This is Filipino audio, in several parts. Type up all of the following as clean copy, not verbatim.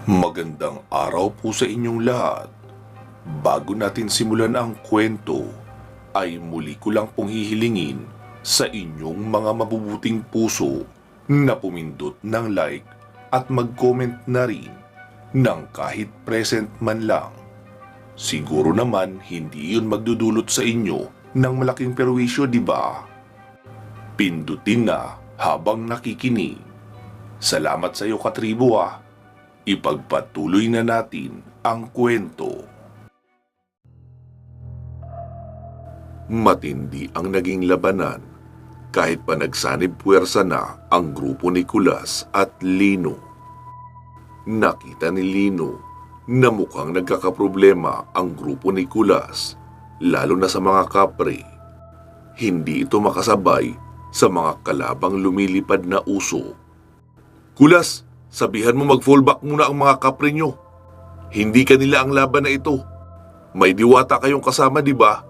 Magandang araw po sa inyong lahat. Bago natin simulan ang kwento, ay muli ko lang pong hihilingin sa inyong mga mabubuting puso na pumindot ng like at mag-comment na rin ng kahit present man lang. Siguro naman hindi yun magdudulot sa inyo ng malaking perwisyo, di ba? Pindutin na habang nakikinig. Salamat sa iyo, katribo ah. Ipagpatuloy na natin ang kwento. Matindi ang naging labanan kahit pa nagsanib puwersa na ang grupo ni Kulas at Lino. Nakita ni Lino na mukhang nagkakaproblema ang grupo ni Kulas, lalo na sa mga kapre. Hindi ito makasabay sa mga kalabang lumilipad na uso. Kulas, sabihan mo mag-fallback muna ang mga kapre nyo. Hindi kanila ang laban na ito. May diwata kayong kasama, di ba?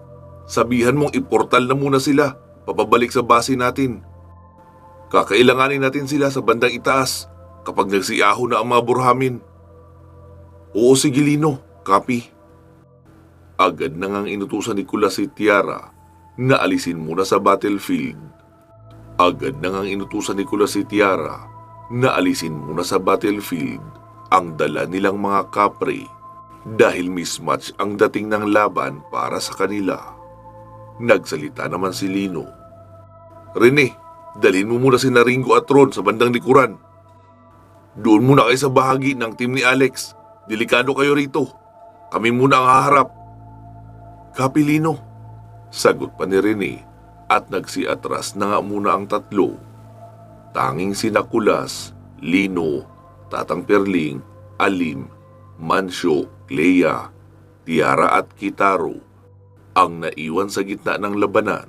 Sabihan mong iportal na muna sila, papabalik sa base natin. Kakailanganin natin sila sa bandang itaas kapag nagsiaho na ang mga burhamin. Oo, sige Lino, copy. Agad na ngang inutusan ni Kulas si Tiara na alisin muna sa battlefield. Agad na ngang inutusan ni Kulas si Tiara na alisin muna sa battlefield ang dala nilang mga kapre dahil mismatch ang dating ng laban para sa kanila. Nagsalita naman si Lino. Rene, dalhin mo muna si Ringo at Ron sa bandang likuran. Doon muna kayo sa bahagi ng team ni Alex. Delikado kayo rito. Kami muna ang haharap. Copy, Lino. Sagot pa ni Rene at nagsiatras na nga muna ang tatlo. Tanging sina Kulas, Lino, Tatang Perling, Alim, Mancio, Clea, Tiara at Kitaro ang naiwan sa gitna ng labanan.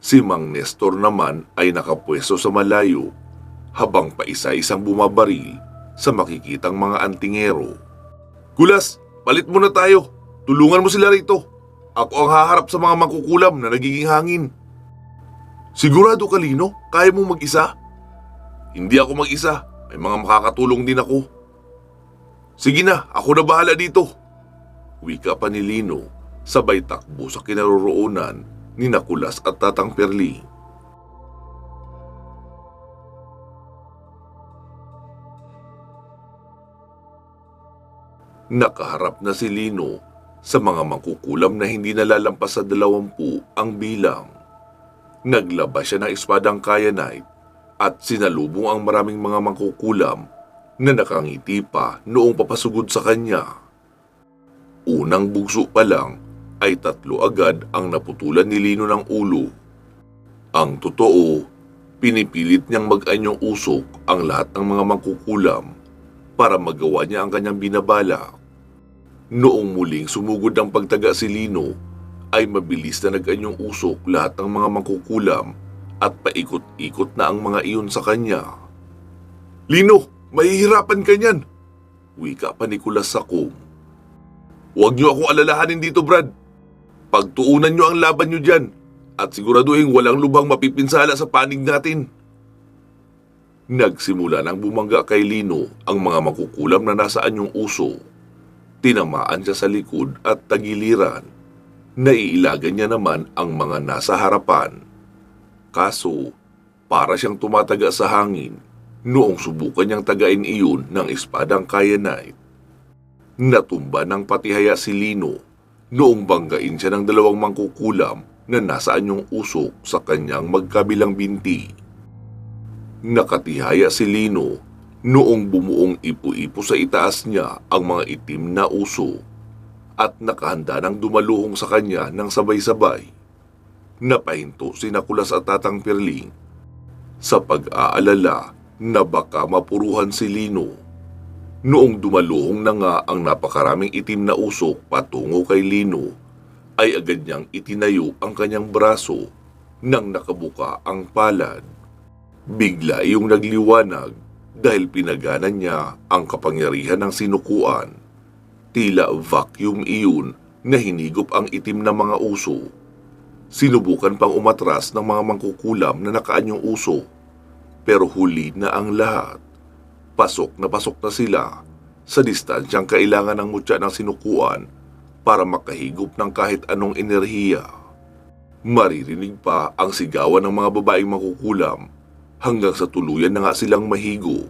Si Mang Nestor naman ay nakapwesto sa malayo habang paisa-isang bumabaril sa makikitang mga antingero. Kulas, palit muna tayo. Tulungan mo sila rito. Ako ang haharap sa mga mangkukulam na nagiging hangin. Sigurado ka, Lino? Kaya mo mag-isa? Hindi ako mag-isa. May mga makakatulong din ako. Sige na, ako na bahala dito. Wika pa ni Lino, sabay takbo sa kinaroroonan ni Kulas at Tatang Perli. Nakaharap na si Lino sa mga mangkukulam na hindi nalalampas sa 20 ang bilang. Naglabas siya ng espadang kyanite at sinalubong ang maraming mga mangkukulam na nakangiti pa noong papasugod sa kanya. Unang bugso pa lang ay 3 agad ang naputulan ni Lino ng ulo. Ang totoo, pinipilit niyang mag-anyong usok ang lahat ng mga mangkukulam para magawa niya ang kanyang binabalak. Noong muling sumugod ang pagtaga si Lino, ay mabilis na nag-anyong usok lahat ng mga mangkukulam at paikot-ikot na ang mga iyon sa kanya. Lino, mahihirapan ka niyan! Wika pa ni Kulas Sakom. Huwag niyo akong alalahanin dito, Brad. Pagtuunan niyo ang laban niyo dyan at siguraduhin walang lubhang mapipinsala sa panig natin. Nagsimula nang bumangga kay Lino ang mga mangkukulam na nasa anyong uso. Tinamaan siya sa likod at tagiliran. Naiilagan niya naman ang mga nasa harapan. Kaso, para siyang tumataga sa hangin noong subukan niyang tagain iyon ng espadang kyanite. Natumba ng patihaya si Lino noong banggain siya ng 2 mangkukulam na nasa anyong usok sa kanyang magkabilang binti. Nakatihaya si Lino noong bumuong ipo-ipo sa itaas niya ang mga itim na uso at nakahanda ng dumaluhong sa kanya ng sabay-sabay. Napahinto si Kulas at Tatang Perling sa pag-aalala na baka mapuruhan si Lino. Noong dumaluhong na nga ang napakaraming itim na usok patungo kay Lino, ay agad niyang itinayo ang kanyang braso nang nakabuka ang palad. Bigla iyong nagliwanag dahil pinaganan niya ang kapangyarihan ng sinukuan. Tila vacuum iyon na hinigop ang itim na mga uso. Sinubukan pang umatras ng mga mangkukulam na nakaanyong uso, pero huli na ang lahat. Pasok na sila sa distansyang kailangan ng mutya ng sinukuan para makahigop ng kahit anong enerhiya. Maririnig pa ang sigawan ng mga babaeng makukulam hanggang sa tuluyan na nga silang mahigo.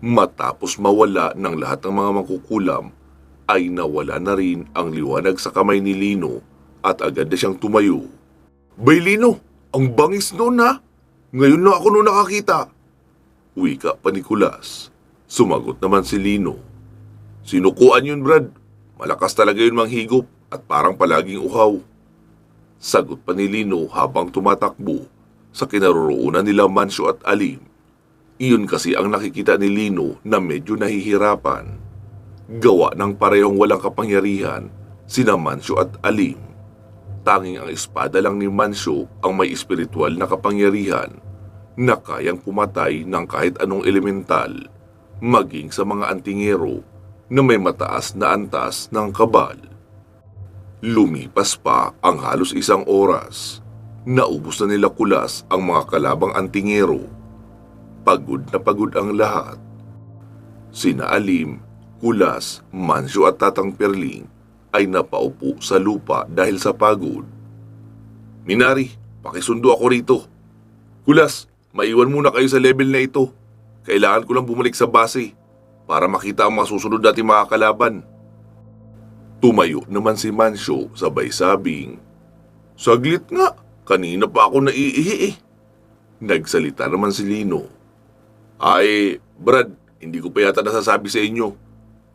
Matapos mawala ng lahat ng mga makukulam, ay nawala na rin ang liwanag sa kamay ni Lino at agad na siyang tumayo. "Bay Lino, ang bangis noon ha! Ngayon na ako noon nakakita!" Wika pa ni Kulas. Sumagot naman si Lino. "Sinukuan yun, Brad. Malakas talaga yun manghigop at parang palaging uhaw." Sagot pa ni Lino habang tumatakbo sa kinaroroonan nila Mancio at Alim. Iyon kasi ang nakikita ni Lino na medyo nahihirapan. Gawa ng parehong walang kapangyarihan sina Mancio at Alim. Tanging ang espada lang ni Mancio ang may espiritual na kapangyarihan na kayang pumatay ng kahit anong elemental, maging sa mga antingero na may mataas na antas ng kabal. Lumipas pa ang halos 1 oras. Naubos na nila Kulas ang mga kalabang antingero. Pagod na pagod ang lahat. Sina Alim, Kulas, Mancio at Tatang Perling ay napaupo sa lupa dahil sa pagod. "Minari, pakisundo ako rito." "Kulas, maiwan muna kayo sa level na ito. Kailangan ko lang bumalik sa base para makita ang mga susunod nating mga kalaban." Tumayo naman si Mancio sabay sabing, "Saglit nga, kanina pa ako naiihi eh." Nagsalita naman si Lino. "Ay, Brad, hindi ko pa yata nasasabi sa inyo.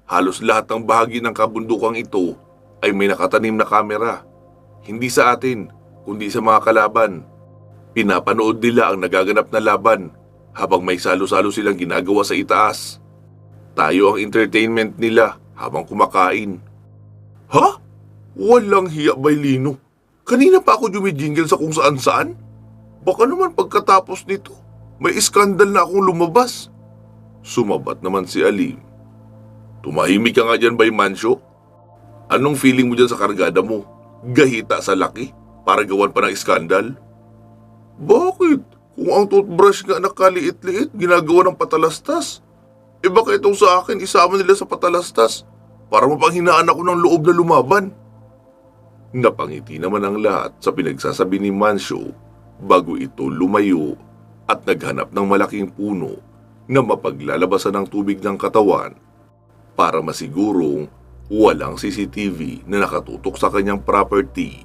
Halos lahat ng bahagi ng kabundukang ito ay may nakatanim na kamera. Hindi sa atin, kundi sa mga kalaban. Pinapanood nila ang nagaganap na laban habang may salo-salo silang ginagawa sa itaas. Tayo ang entertainment nila habang kumakain." "Ha? Walang hiya, Bay Lino. Kanina pa ako jumijingle sa kung saan-saan. Baka naman pagkatapos nito, may iskandal na akong lumabas." Sumabat naman si Alim. "Tumahimik ka nga dyan, Bay Mancio. Anong feeling mo dyan sa kargada mo? Gahita sa laki para gawan pa ng iskandal?" "Bakit? Kung ang toothbrush nga nakaliit-liit, ginagawa ng patalastas. Baka itong sa akin, isama nila sa patalastas para mapanghinaan ako ng loob na lumaban." Napangiti naman ang lahat sa pinagsasabi ni Mancio bago ito lumayo at naghanap ng malaking puno na mapaglalabasan ng tubig ng katawan para masigurong walang CCTV na nakatutok sa kanyang property.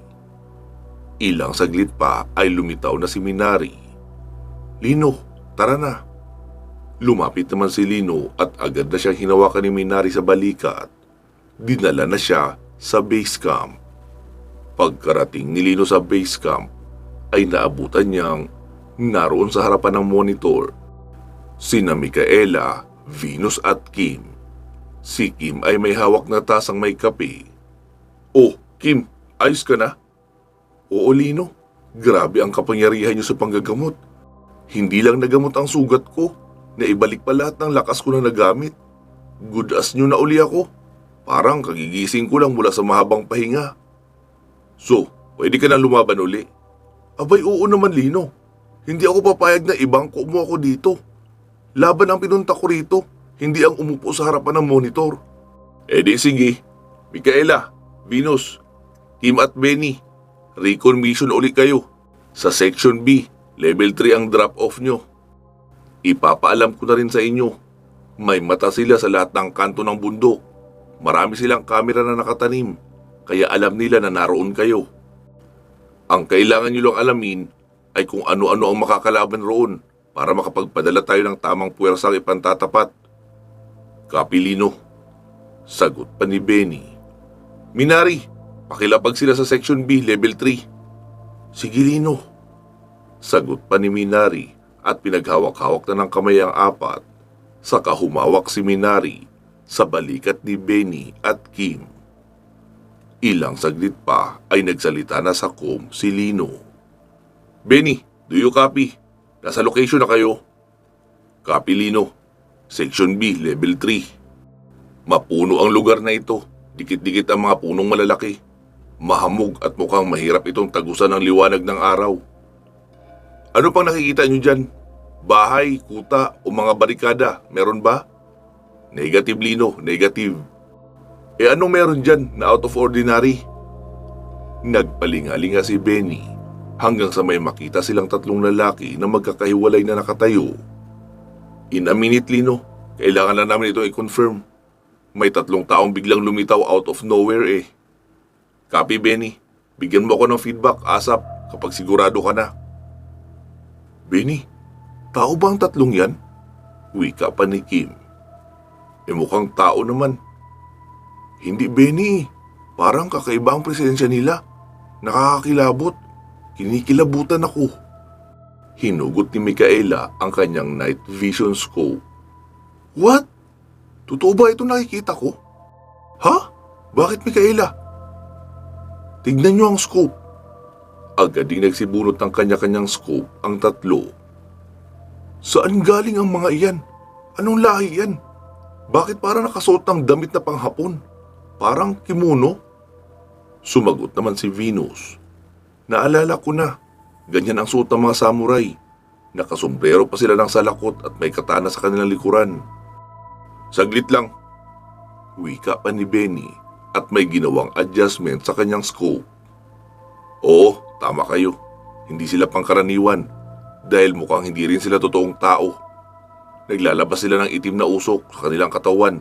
Ilang saglit pa ay lumitaw na si Minari. "Lino, tara na." Lumapit naman si Lino at agad na siyang hinawakan ni Minari sa balikat. Dinala na siya sa base camp. Pagkarating ni Lino sa base camp, ay naabutan niyang naroon sa harapan ng monitor sina Micaela, Venus at Kim. Si Kim ay may hawak na tasang may kape. "Oh, Kim, ayos ka na?" "Oo, Lino. Grabe ang kapangyarihan niyo sa panggagamot. Hindi lang nagamot ang sugat ko, naibalik pa lahat ng lakas ko na nagamit. Good as new na uli ako. Parang kagigising ko lang mula sa mahabang pahinga." "So, pwede ka na lumaban uli?" "Abay, oo naman, Lino. Hindi ako papayag na ibangko mo ako dito. Laban ang pinunta ko rito, hindi ang umupo sa harapan ng monitor." Di sige. Micaela, Venus, Kim at Benny, recon mission uli kayo. Sa Section B, Level 3 ang drop-off nyo. Ipapaalam ko na rin sa inyo, may mata sila sa lahat ng kanto ng bundok. Marami silang kamera na nakatanim, kaya alam nila na naroon kayo. Ang kailangan nyo lang alamin ay kung ano-ano ang makakalaban roon para makapagpadala tayo ng tamang puwersang ipantatapat. "Copy, Lino." Sagot pa ni Benny. "Minari, pakilapag sila sa Section B, Level 3. "Sige, Lino." Sagot pa ni Minari at pinaghawak-hawak na ng kamay ang apat. Saka humawak si Minari sa balikat ni Benny at Kim. Ilang saglit pa ay nagsalita na sa com si Lino. "Benny, do you copy? Nasa location na kayo?" "Copy, Lino. Section B, Level 3. Mapuno ang lugar na ito. Dikit-dikit ang mga punong malalaki. Mahamog at mukhang mahirap itong tagusan ng liwanag ng araw. Ano pang nakikita nyo dyan? Bahay, kuta o mga barikada, meron ba?" Negative, Lino, negative. Anong meron dyan na out of ordinary? Nagpalingalinga si Benny hanggang sa may makita silang tatlong lalaki na magkakahiwalay na nakatayo. In a minute, Lino, kailangan na namin itong i-confirm. May tatlong taong biglang lumitaw out of nowhere eh. Copy, Benny. Bigyan mo ako ng feedback ASAP kapag sigurado ka na. Benny, tao ba ang tatlong yan? Wika pa ni Kim. Mukhang tao naman. Hindi, Benny. Parang kakaiba ang presensya nila. Nakakakilabot. Kinikilabutan ako. Hinugot ni Micaela ang kanyang night vision scope. What? Totoo ba ito nakikita ko? Ha? Bakit, Micaela? Tignan niyo ang scope. Agad din nagsibunot ng kanya-kanyang scope ang tatlo. Saan galing ang mga iyan? Anong lahi yan? Bakit parang nakasuot ng damit na panghapon? Parang kimono? Sumagot naman si Venus. Naalala ko na, ganyan ang suot ng mga samurai. Nakasombrero pa sila ng salakot at may katana sa kanilang likuran. Saglit lang. Wika pa ni Benny at may ginawang adjustment sa kanyang scope. Oo, tama kayo. Hindi sila pangkaraniwan dahil mukhang hindi rin sila totoong tao. Naglalabas sila ng itim na usok sa kanilang katawan.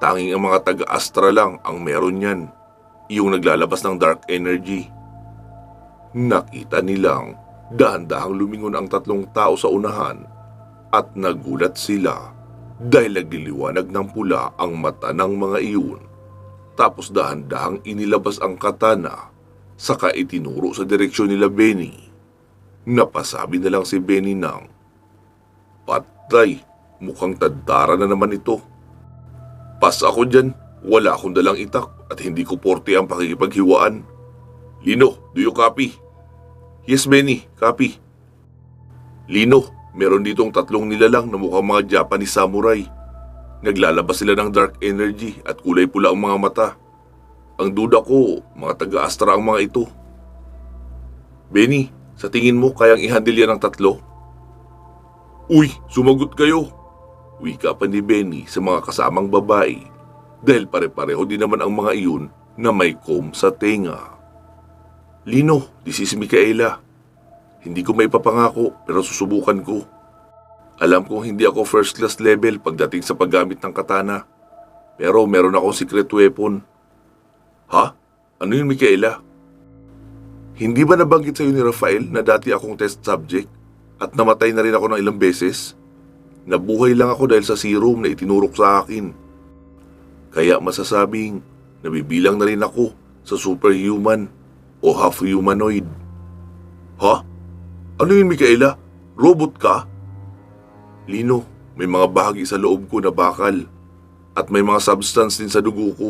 Tanging ang mga taga-astra lang ang meron yan. Yung naglalabas ng dark energy. Nakita nilang dahan-dahang lumingon ang tatlong tao sa unahan at nagulat sila dahil nagliliwanag ng pula ang mata ng mga iyon. Tapos dahan-dahang inilabas ang katana saka itinuro sa direksyon nila Benny. Napasabi na lang si Benny ng, patay, mukhang tadara na naman ito. Pas ako dyan, wala akong dalang itak at hindi ko porte ang pakikipaghiwaan. Lino, do you copy? Yes, Benny, copy. Lino, meron ditong tatlong nilalang na mukhang mga Japanese samurai. Naglalabas sila ng dark energy at kulay pula ang mga mata. Ang duda ko, mga taga-astra ang mga ito. Benny, sa tingin mo kayang i-handle yan ng tatlo? Uy, sumagot kayo! Wika pa ni Benny sa mga kasamang babae dahil pare-pareho din naman ang mga iyon na may comb sa tenga. Lino, this is Micaela. Hindi ko may papangako pero susubukan ko. Alam kong hindi ako first class level pagdating sa paggamit ng katana. Pero meron akong secret weapon. Ha? Ano yun, Micaela? Hindi ba nabanggit sa'yo ni Rafael na dati akong test subject at namatay na rin ako ng ilang beses? Nabuhay lang ako dahil sa serum na itinurok sa akin. Kaya masasabing nabibilang na rin ako sa superhuman o half-humanoid. Ha? Ano yun, Micaela? Robot ka? Lino, may mga bahagi sa loob ko na bakal at may mga substance din sa dugo ko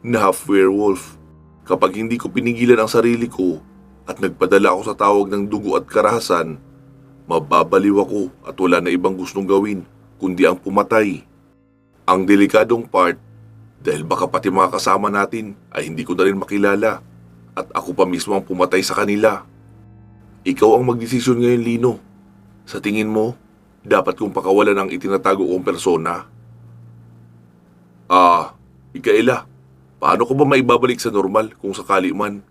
na half-werewolf. Kapag hindi ko pinigilan ang sarili ko at nagpadala ako sa tawag ng dugo at karahasan, mababaliw ako at wala na ibang gustong gawin kundi ang pumatay. Ang delikadong part, dahil baka pati mga kasama natin ay hindi ko na rin makilala at ako pa mismo ang pumatay sa kanila. Ikaw ang magdesisyon ngayon, Lino. Sa tingin mo, dapat kong pakawalan ang itinatago kong persona? Micaela, paano ko ba maibabalik sa normal kung sakali man?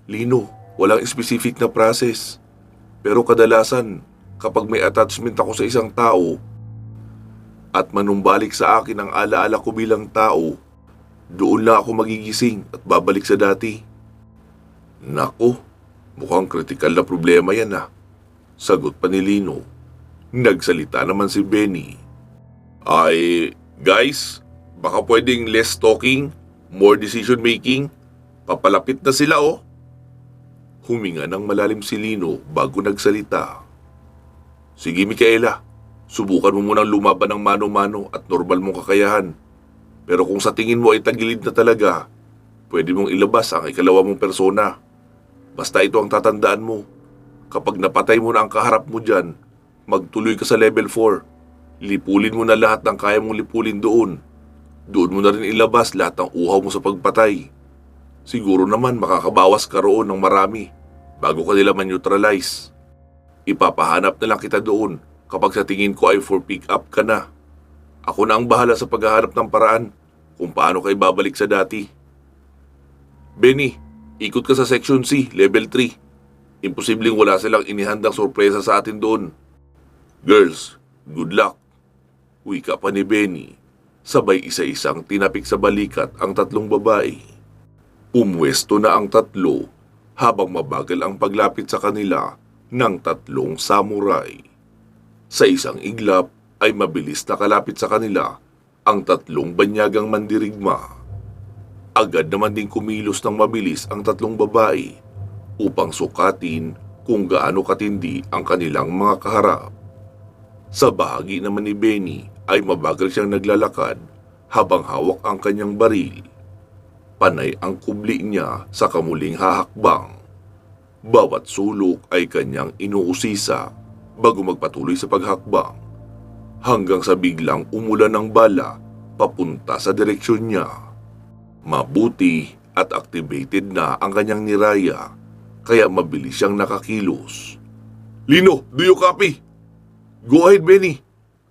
Lino, walang specific na process. Pero kadalasan, kapag may attachment ako sa isang tao at manumbalik sa akin ang alaala ko bilang tao, doon lang ako magigising at babalik sa dati. Nako, mukhang kritikal na problema yan Sagot pa ni Lino. Nagsalita naman si Benny. Ay, guys, baka pwedeng less talking, more decision making. Papalapit na sila Huminga ng malalim si Lino bago nagsalita. Sige, Micaela, subukan mo munang lumaban ng mano-mano at normal mong kakayahan. Pero kung sa tingin mo ay tagilid na talaga, pwede mong ilabas ang ikalawa mong persona. Basta ito ang tatandaan mo. Kapag napatay mo na ang kaharap mo dyan, magtuloy ka sa level 4. Lipulin mo na lahat ng kaya mong lipulin doon. Doon mo na rin ilabas lahat ng uhaw mo sa pagpatay. Siguro naman makakabawas ka roon ng marami bago ka nila man-neutralize. Ipapahanap na lang kita doon kapag sa tingin ko ay for pick up ka na. Ako na ang bahala sa paghahanap ng paraan kung paano kayo babalik sa dati. Benny, ikot ka sa Section C, Level 3. Imposibleng wala silang inihandang sorpresa sa atin doon. Girls, good luck. Wika pa ni Benny, sabay isa-isang tinapik sa balikat ang tatlong babae. Pumwesto na ang tatlo habang mabagal ang paglapit sa kanila ng tatlong samurai. Sa isang iglap ay mabilis na kalapit sa kanila ang tatlong banyagang mandirigma. Agad naman ding kumilos ng mabilis ang tatlong babae upang sukatin kung gaano katindi ang kanilang mga kaharap. Sa bahagi naman ni Benny ay mabagal siyang naglalakad habang hawak ang kanyang baril. Panay ang kubli niya sa kamuling hahakbang. Bawat sulok ay kanyang inuusisa bago magpatuloy sa paghakbang hanggang sa biglang umulan ng bala papunta sa direksyon niya. Mabuti at activated na ang kanyang niraya kaya mabilis siyang nakakilos. Lino, do you copy? Go ahead, Benny.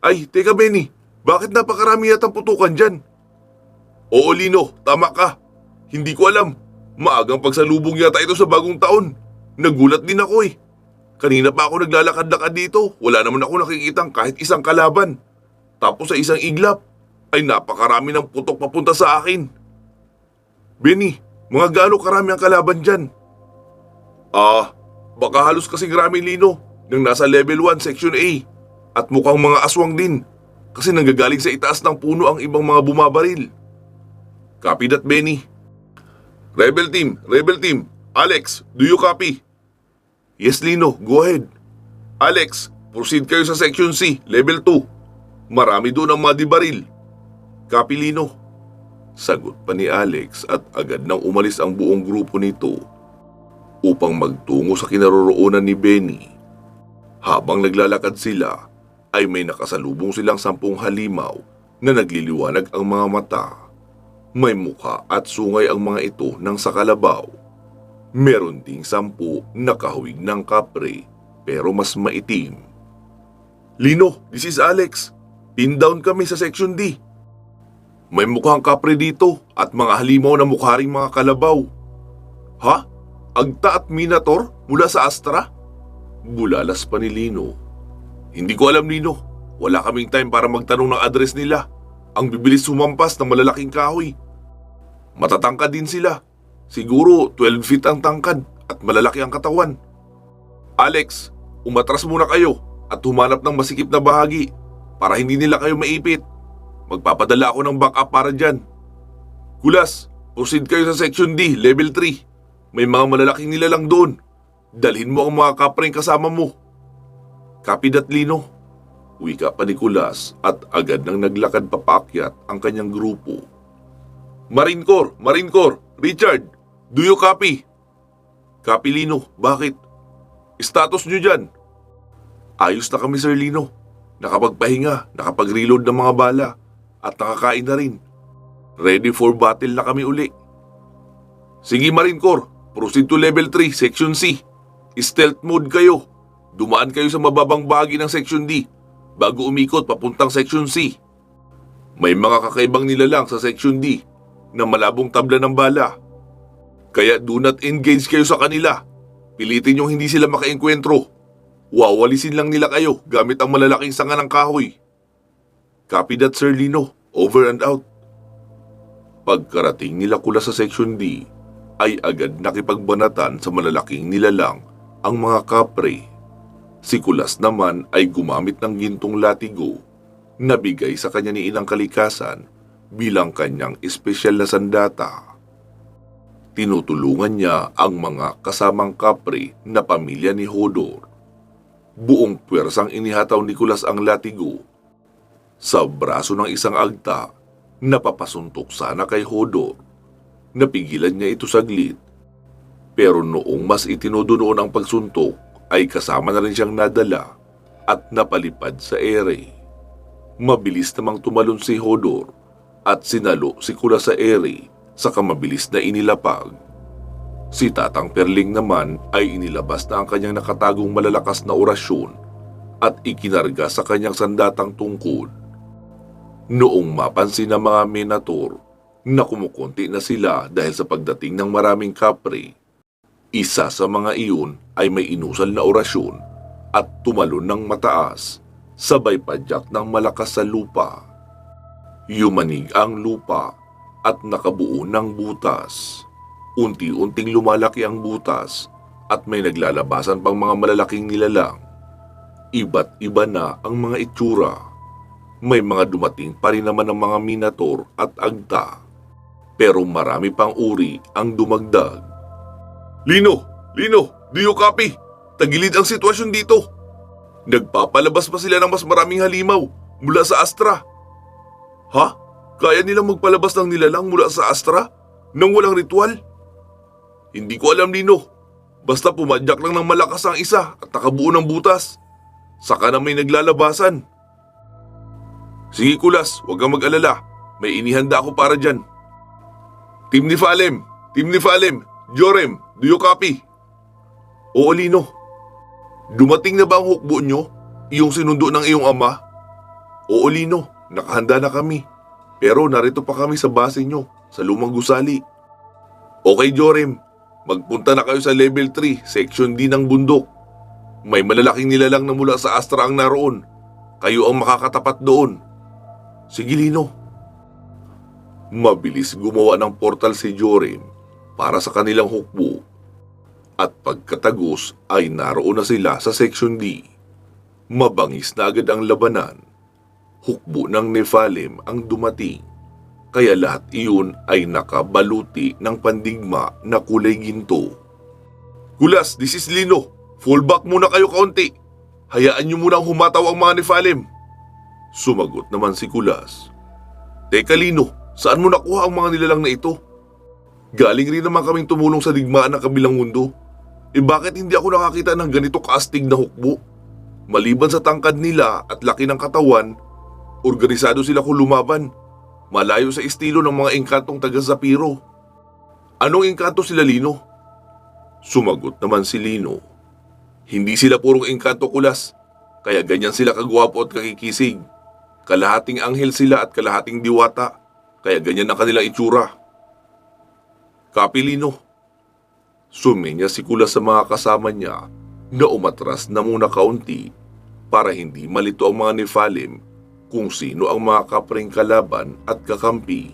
Ay, teka Benny, bakit napakarami yatang putukan dyan? Oo Lino, tama ka. Hindi ko alam. Maagang pagsalubong yata ito sa bagong taon. Nagulat din ako eh. Kanina pa ako naglalakad-lakad dito. Wala naman ako nakikitang kahit isang kalaban. Tapos sa isang iglap, ay napakarami ng putok papunta sa akin. Benny, mga gaano karami ang kalaban dyan? Baka halos kasing rami Lino nang nasa level 1 section A at mukhang mga aswang din kasi nanggagaling sa itaas ng puno ang ibang mga bumabaril. Copy that, Benny. Rebel team, Alex, do you copy? Yes Lino, go ahead. Alex, proceed kayo sa section C, level 2. Marami doon ang madibaril. Copy Lino. Sagot pa ni Alex at agad nang umalis ang buong grupo nito upang magtungo sa kinaroroonan ni Benny. Habang naglalakad sila, ay may nakasalubong silang 10 halimaw na nagliliwanag ang mga mata. May mukha at sungay ang mga ito ng sakalabaw. Meron ding 10 nakahawig ng kapre pero mas maitim. Lino, this is Alex. Pin down kami sa section D. May mukhang kapre dito at mga halimaw na mukha ring mga kalabaw. Ha? Agta at Minator mula sa Astra? Bulalas pa ni Lino. Hindi ko alam Lino. Wala kaming time para magtanong ng address nila. Ang bibilis sumampas ng malalaking kahoy. Matatangkad din sila. Siguro 12 feet ang tangkad at malalaki ang katawan. Alex, umatras muna kayo at humanap ng masikip na bahagi para hindi nila kayo maipit. Magpapadala ako ng backup para dyan. Kulas, proceed kayo sa section D, level 3. May mga malalaking nilalang doon. Dalhin mo ang mga kapreng kasama mo. Copy that, Lino. Wika pa ni Kulas at agad nang naglakad papaakyat ang kanyang grupo. Marine Corps, Richard, do you copy? Copy Lino, bakit? Status nyo dyan? Ayos na kami Sir Lino. Nakapagpahinga, nakapag-reload ng mga bala at nakakain na rin. Ready for battle na kami uli. Sige Marine Corps, proceed to level 3, section C. Stealth mode kayo. Dumaan kayo sa mababang bahagi ng section D bago umikot papuntang section C. May mga kakaibang nilalang sa section D na malabong tabla ng bala. Kaya do not engage kayo sa kanila. Pilitin yung hindi sila makaengkwentro. Wawalisin lang nila kayo gamit ang malalaking sanga ng kahoy. Copy that Sir Lino. Over and out. Pagkarating nila Kulas sa section D, ay agad nakipagbanatan sa malalaking nilalang ang mga kapre. Si Kulas naman ay gumamit ng gintong latigo na bigay sa kanya ni Inang Kalikasan bilang kanyang espesyal na sandata. Tinutulungan niya ang mga kasamang kapre na pamilya ni Hodor. Buong puwersang inihataw ni Kulas ang latigo sa braso ng isang agta na papasuntok sana kay Hodor. Napigilan niya ito saglit, pero noong mas itinodo noon ang pagsuntok ay kasama na rin siyang nadala at napalipad sa ere. Mabilis namang tumalon si Hodor at sinalo si Kulas sa ere sa kamabilis na inilapag. Si Tatang Perling naman ay inilabas na ang kanyang nakatagong malalakas na orasyon at ikinarga sa kanyang sandatang tungkod. Noong mapansin ng mga Minotaur na kumukunti na sila dahil sa pagdating ng maraming kapre, isa sa mga iyon ay may inusal na orasyon at tumalon ng mataas, sabay padyak ng malakas sa lupa. Yumanig ang lupa at nakabuo ng butas. Unti-unting lumalaki ang butas at may naglalabasan pang mga malalaking nilalang. Iba't iba na ang mga itsura. May mga dumating pa rin naman ng mga Minotaur at agta. Pero marami pang uri ang dumagdag. Lino! Lino! Do you copy? Tagilid ang sitwasyon dito. Nagpapalabas pa sila ng mas maraming halimaw mula sa Astra. Ha? Kaya nilang magpalabas ng nilalang mula sa Astra? Nang walang ritual? Hindi ko alam, Lino. Basta pumadyak lang ng malakas ang isa at nakabuo ng butas. Saka na may naglalabasan. Sige, Kulas, huwag kang mag-alala. May inihanda ako para dyan. Team ni Falem, Jorem, do you copy? Oo, Lino. Dumating na ba ang hukbo nyo? Iyong sinundo ng iyong ama? Oo, Lino, nakahanda na kami. Pero narito pa kami sa base nyo, sa lumang gusali. Okay, Jorem, magpunta na kayo sa level 3, section D ng bundok. May malalaking nilalang na mula sa Astra ang naroon. Kayo ang makakatapat doon. Sige, Lino. Mabilis gumawa ng portal si Jorem para sa kanilang hukbo. At pagkatagos ay naroon na sila sa section D. Mabangis na agad ang labanan. Hukbo ng Nephalem ang dumating. Kaya lahat iyon ay nakabaluti ng pandigma na kulay ginto. Kulas, this is Lino. Fallback muna kayo kaunti. Hayaan niyo munang humataw ang mga Nephalem. Sumagot naman si Kulas. Teka, Lino, saan mo nakuha ang mga nilalang na ito? Galing rin naman kaming tumulong sa digmaan ng kabilang mundo. Bakit hindi ako nakakita ng ganito kaastig na hukbo? Maliban sa tangkad nila at laki ng katawan, organisado sila kung lumaban. Malayo sa estilo ng mga engkantong taga-Zapiro. Anong engkanto sila, Lino? Sumagot naman si Lino. Hindi sila purong engkanto, Kulas. Kaya ganyan sila kagwapo at kakikisig. Kalahating anghel sila at kalahating diwata. Kaya ganyan ang kanilang itsura. Copy, Lino. Suminya si Kulas sa mga kasama niya na umatras na muna kaunti para hindi malito ang mga Nephalem kung sino ang mga kapreng kalaban at kakampi.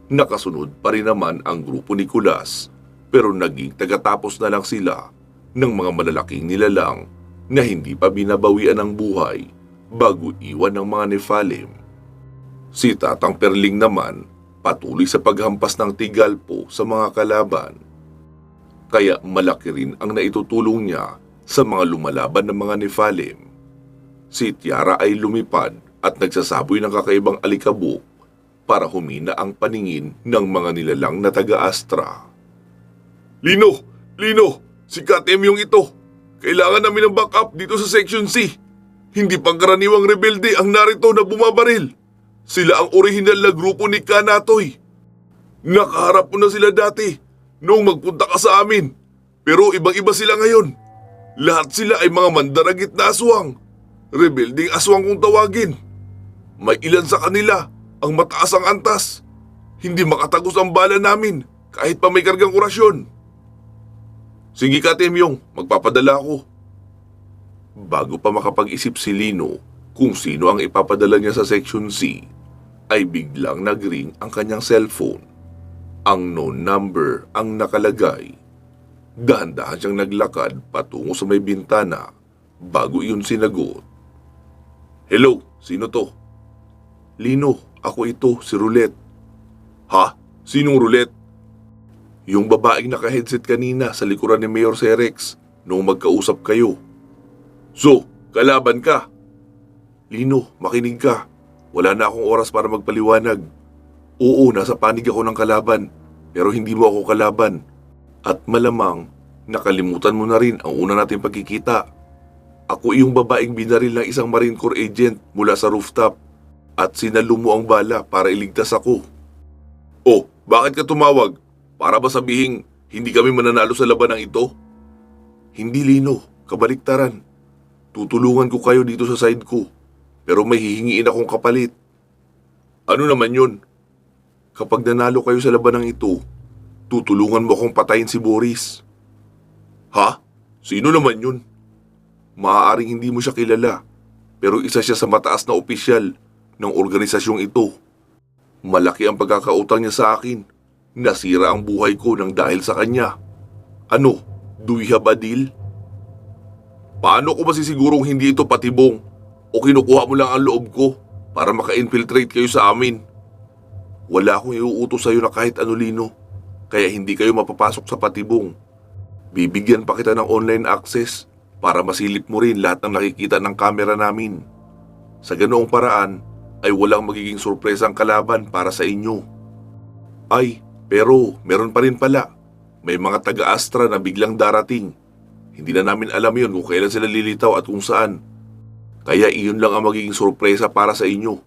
Nakasunod pa rin naman ang grupo ni Kulas pero naging tagatapos na lang sila ng mga malalaking nilalang na hindi pa binabawian ng buhay bago iwan ng mga Nephalem. Si Tatang Perling naman patuloy sa paghampas ng tigalpo sa mga kalaban. Kaya malaki rin ang naitutulong niya sa mga lumalaban ng mga Nephalem. Si Tiara ay lumipad at nagsasaboy ng kakaibang alikabok para humina ang paningin ng mga nilalang na taga-Astra. Lino! Lino! Si Katemyong ito! Kailangan namin ng backup dito sa Section C! Hindi pangkaraniwang rebelde ang narito na bumabaril! Sila ang orihinal na grupo ni Kanatoy! Nakaharap mo na sila dati noong magpunta ka sa amin, pero ibang-iba sila ngayon. Lahat sila ay mga mandaragit na aswang. Rebelding aswang kung tawagin. May ilan sa kanila ang mataas ang antas. Hindi makatagos ang bala namin kahit pa may kargang orasyon. Sige ka, Temyong, magpapadala ako. Bago pa makapag-isip si Lino kung sino ang ipapadala niya sa Section C, ay biglang nag-ring ang kanyang cellphone. Ang known number ang nakalagay. Dahan-dahan siyang naglakad patungo sa may bintana bago iyon sinagot. Hello, sino to? Lino, ako ito, si Roulette. Ha? Sinong Roulette? Yung babaeng naka-headset kanina sa likuran ni Mayor Cerex noong magkausap kayo. So, kalaban ka? Lino, makinig ka. Wala na akong oras para magpaliwanag. Oo, nasa panig ako ng kalaban, pero hindi mo ako kalaban. At malamang, nakalimutan mo na rin ang una nating pagkikita. Ako yung babaeng binaril ng isang Marine Corps agent mula sa rooftop at sinalo mo ang bala para iligtas ako. Oh, bakit ka tumawag? Para ba sabihing hindi kami mananalo sa labanang ito? Hindi, Lino, kabaliktaran. Tutulungan ko kayo dito sa side ko, pero may hihingiin akong kapalit. Ano naman yun? Kapag nanalo kayo sa labanang ito, tutulungan mo akong patayin si Boris. Ha? Sino naman yun? Maaaring hindi mo siya kilala, pero isa siya sa mataas na opisyal ng organisasyong ito. Malaki ang pagkakautang niya sa akin. Nasira ang buhay ko nang dahil sa kanya. Ano? Do we have a deal? Paano ko masisigurong hindi ito patibong o kinukuha mo lang ang loob ko para maka-infiltrate kayo sa amin? Wala akong iuutos sa iyo na kahit ano, Lino, kaya hindi kayo mapapasok sa patibong. Bibigyan pa kita ng online access para masilip mo rin lahat ng nakikita ng kamera namin. Sa ganoong paraan ay walang magiging sorpresang kalaban para sa inyo. Ay, pero meron pa rin pala. May mga taga-Astra na biglang darating. Hindi na namin alam yun kung kailan sila lilitaw at kung saan. Kaya iyon lang ang magiging sorpresa para sa inyo.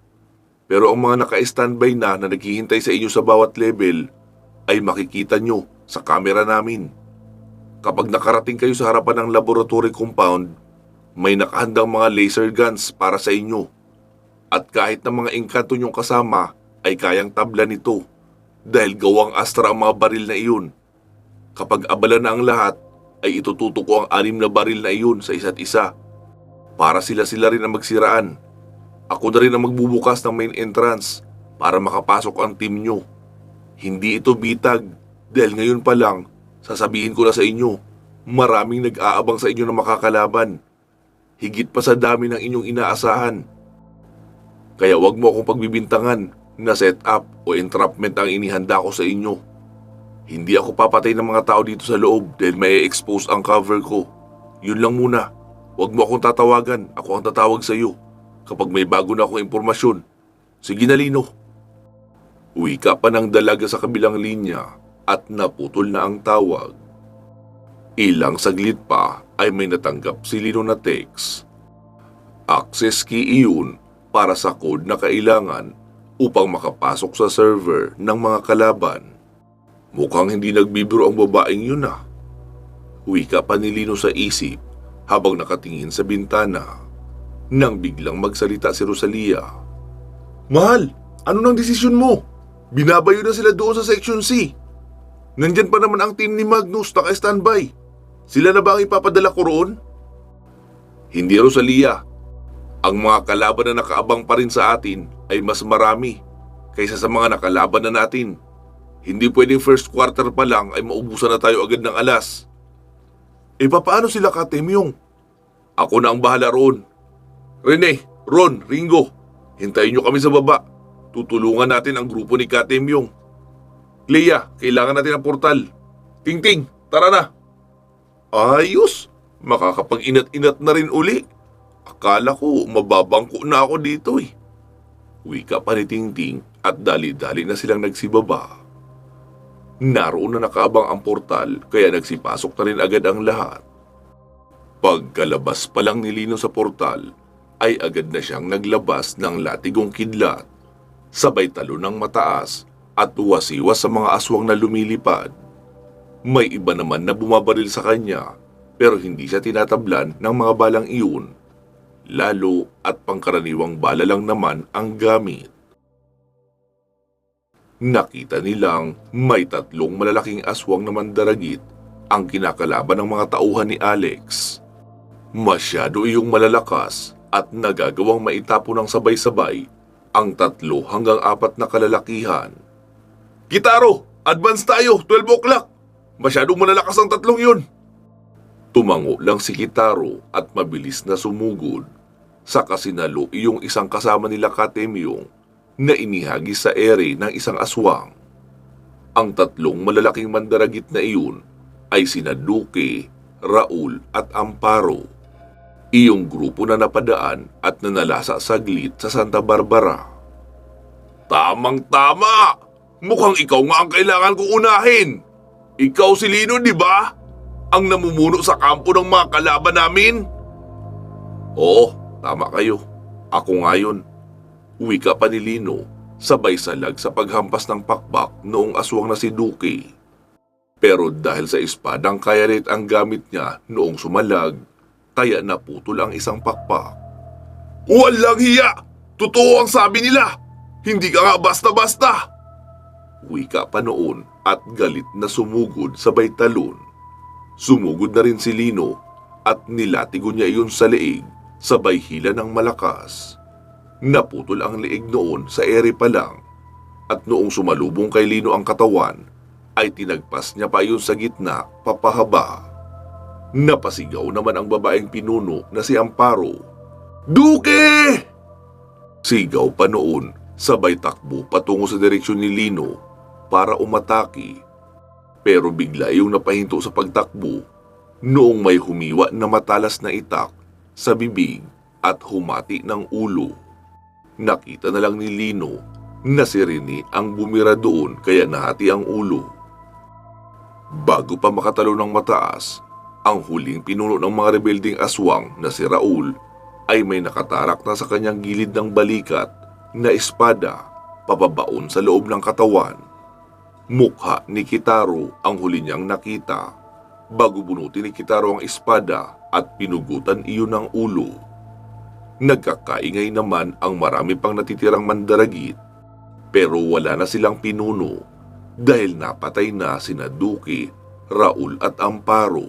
Pero ang mga naka-standby na naghihintay sa inyo sa bawat level ay makikita nyo sa kamera namin. Kapag nakarating kayo sa harapan ng laboratory compound, may nakahandang mga laser guns para sa inyo. At kahit na mga engkanto nyong kasama ay kayang tablan nito dahil gawang Astra ang mga baril na iyon. Kapag abala na ang lahat, ay itututok ko ang 6 na baril na iyon sa isa't isa para sila-sila rin ang magsiraan. Ako na rin ang magbubukas ng main entrance para makapasok ang team nyo. Hindi ito bitag dahil ngayon pa lang, sasabihin ko na sa inyo, maraming nag-aabang sa inyo na makakalaban. Higit pa sa dami ng inyong inaasahan. Kaya wag mo akong pagbibintangan na setup o entrapment ang inihanda ko sa inyo. Hindi ako papatay ng mga tao dito sa loob dahil may expose ang cover ko. Yun lang muna. Huwag mo akong tatawagan. Ako ang tatawag sa iyo kapag may bago na akong impormasyon. Sige na, Lino. Wika pa ng dalaga sa kabilang linya at naputol na ang tawag. Ilang saglit pa ay may natanggap si Lino na text. Access key iyon para sa code na kailangan upang makapasok sa server ng mga kalaban. Mukhang hindi nagbibiro ang babaeng yun ah. Wika pa ni Lino sa isip habang nakatingin sa bintana. Nang biglang magsalita si Rosalia. Mahal, ano nang desisyon mo? Binabayo na sila doon sa Section C. Nandyan pa naman ang team ni Magnus naka-standby. Sila na ba ang ipapadala ko roon? Hindi, Rosalia. Ang mga kalaban na nakaabang pa rin sa atin ay mas marami kaysa sa mga nakalaban na natin. Hindi pwedeng first quarter pa lang ay maubusan na tayo agad ng alas. E paano sila Katemyong? Ako na ang bahala roon. Rene, Ron, Ringo, hintayin nyo kami sa baba. Tutulungan natin ang grupo ni Katemyong. Clea, kailangan natin ang portal. Ting-ting, tara na. Ayos, makakapag-inat-inat na rin uli. Akala ko mababangko na ako dito eh. Wika pa ni Ting-ting at dali-dali na silang nagsibaba. Naroon na nakaabang ang portal kaya nagsipasok na rin agad ang lahat. Pagkalabas pa lang ni Lino sa portal ay agad na siyang naglabas ng latigong kidlat, sabay talo ng mataas at uwasiwas sa mga aswang na lumilipad. May iba naman na bumabaril sa kanya pero hindi siya tinatablan ng mga balang iyon, lalo at pangkaraniwang bala lang naman ang gamit. Nakita nilang may 3 malalaking aswang na mandaragit ang kinakalaban ng mga tauhan ni Alex. Masyado iyong malalakas at nagagawang maitapo ng sabay-sabay ang 3 hanggang 4 na kalalakihan. Gitaro! Advance tayo! 12 o'clock! Masyadong malalakas ang 3 yun! Tumango lang si Kitaro at mabilis na sumugod. Saka sinalo iyong isang kasama nila Katemyong na inihagis sa ere ng isang aswang. Ang 3 malalaking mandaragit na iyon ay sina Duque, Raul at Amparo. Iyong grupo na napadaan at nanalasa saglit sa Santa Barbara. Tamang-tama! Mukhang ikaw nga ang kailangan kong unahin. Ikaw si Lino, di ba? Ang namumuno sa kampo ng mga kalaban namin? Oo, tama kayo. Ako nga yun. Wika pa ni Lino, sabay salag sa paghampas ng pakpak noong aswang na si Duque. Pero dahil sa espadang kayarit ang gamit niya noong sumalag, kaya naputol ang isang pakpak. Walang hiya! Totoo ang sabi nila! Hindi ka nga basta-basta! Wika pa noon at galit na sumugod sabay talon. Sumugod na rin si Lino at nilatigo niya iyon sa leeg sabay hila ng malakas. Naputol ang leeg noon sa ere pa lang at noong sumalubong kay Lino ang katawan ay tinagpas niya pa iyon sa gitna papahaba. Napasigaw naman ang babaeng pinuno na si Amparo. "Duke!" Sigaw pa noon sabay takbo patungo sa direksyon ni Lino para umatake. Pero bigla yung napahinto sa pagtakbo noong may humiwa na matalas na itak sa bibig at humati ng ulo. Nakita na lang ni Lino na si Rene ang bumira doon kaya nahati ang ulo. Bago pa makatalo ng mataas, ang huling pinuno ng mga rebelding aswang na si Raul ay may nakatarak na sa kanyang gilid ng balikat na espada pababaon sa loob ng katawan. Mukha ni Kitaro ang huli niyang nakita bago bunutin ni Kitaro ang espada at pinugutan iyon ng ulo. Nagkakaingay naman ang marami pang natitirang mandaragit pero wala na silang pinuno dahil napatay na sina Duque, Raul at Amparo.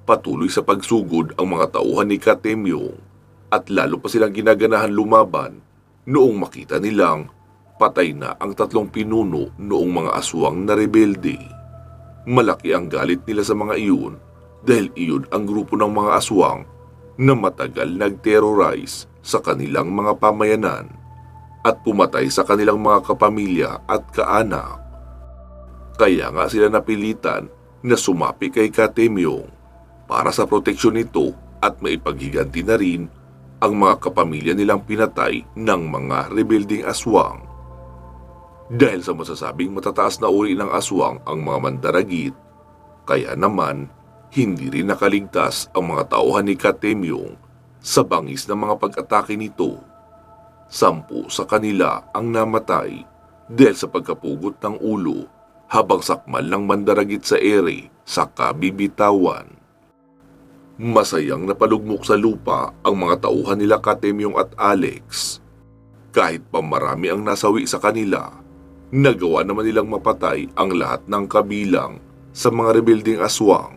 Patuloy sa pagsugod ang mga tauhan ni Katemyong at lalo pa silang ginaganahan lumaban noong makita nilang patay na ang tatlong pinuno noong mga aswang na rebelde. Malaki ang galit nila sa mga iyon dahil iyon ang grupo ng mga aswang na matagal nag-terrorize sa kanilang mga pamayanan at pumatay sa kanilang mga kapamilya at kaanak. Kaya nga sila napilitan na sumapi kay Katemyong para sa proteksyon nito at maipaghiganti na rin ang mga kapamilya nilang pinatay ng mga rebelding aswang. Dahil sa masasabing matataas na uri ng aswang ang mga mandaragit, kaya naman hindi rin nakaligtas ang mga tauhan ni Katemyong sa bangis ng mga pag-atake nito. 10 sa kanila ang namatay dahil sa pagkapugot ng ulo habang sakmal ng mandaragit sa ere sa kabibitawan. Masayang napalugmok sa lupa ang mga tauhan nila Katemyong at Alex. Kahit pa marami ang nasawi sa kanila, nagawa naman nilang mapatay ang lahat ng kabilang sa mga rebelding aswang.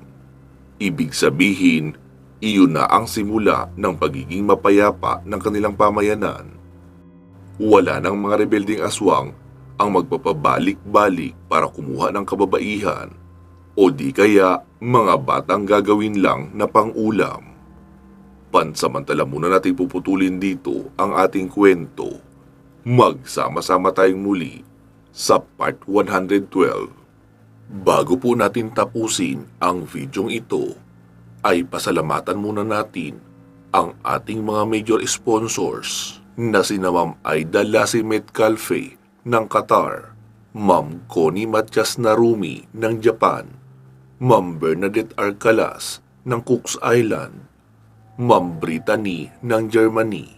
Ibig sabihin, iyon na ang simula ng pagiging mapayapa ng kanilang pamayanan. Wala ng mga rebelding aswang ang magpapabalik-balik para kumuha ng kababaihan o di kaya mga batang gagawin lang na pang-ulam. Pansamantala muna natin puputulin dito ang ating kwento. Magsama-sama tayong muli sa part 112. Bago po natin tapusin ang videong ito, ay pasalamatan muna natin ang ating mga major sponsors na sina Ma'am Aida Lasimet Calfe ng Qatar, Ma'am Connie Matias Narumi ng Japan, Ma'am Bernadette Arcalas ng Cooks Island, Ma'am Brittany ng Germany,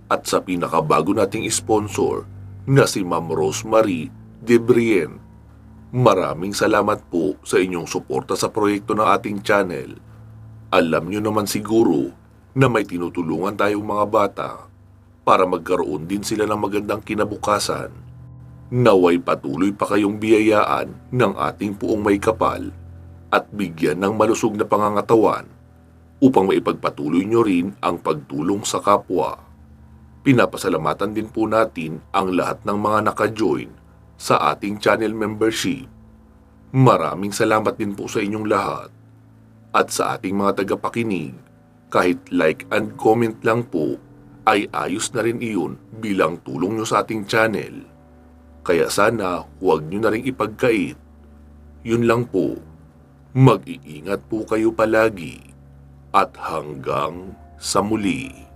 at sa pinakabago nating sponsor na si Ma'am Rosemary Debrien. Maraming salamat po sa inyong suporta sa proyekto ng ating channel. Alam nyo naman siguro na may tinutulungan tayong mga bata para magkaroon din sila ng magandang kinabukasan. Naway patuloy pa kayong biyayaan ng ating puong may kapal at bigyan ng malusog na pangangatawan upang maipagpatuloy nyo rin ang pagtulong sa kapwa. Pinapasalamatan din po natin ang lahat ng mga naka-join sa ating channel membership. Maraming salamat din po sa inyong lahat. At sa ating mga tagapakinig, kahit like and comment lang po, ay ayos na rin iyon bilang tulong nyo sa ating channel. Kaya sana huwag nyo na rin ipagkait. Yun lang po. Mag-iingat po kayo palagi. At hanggang sa muli.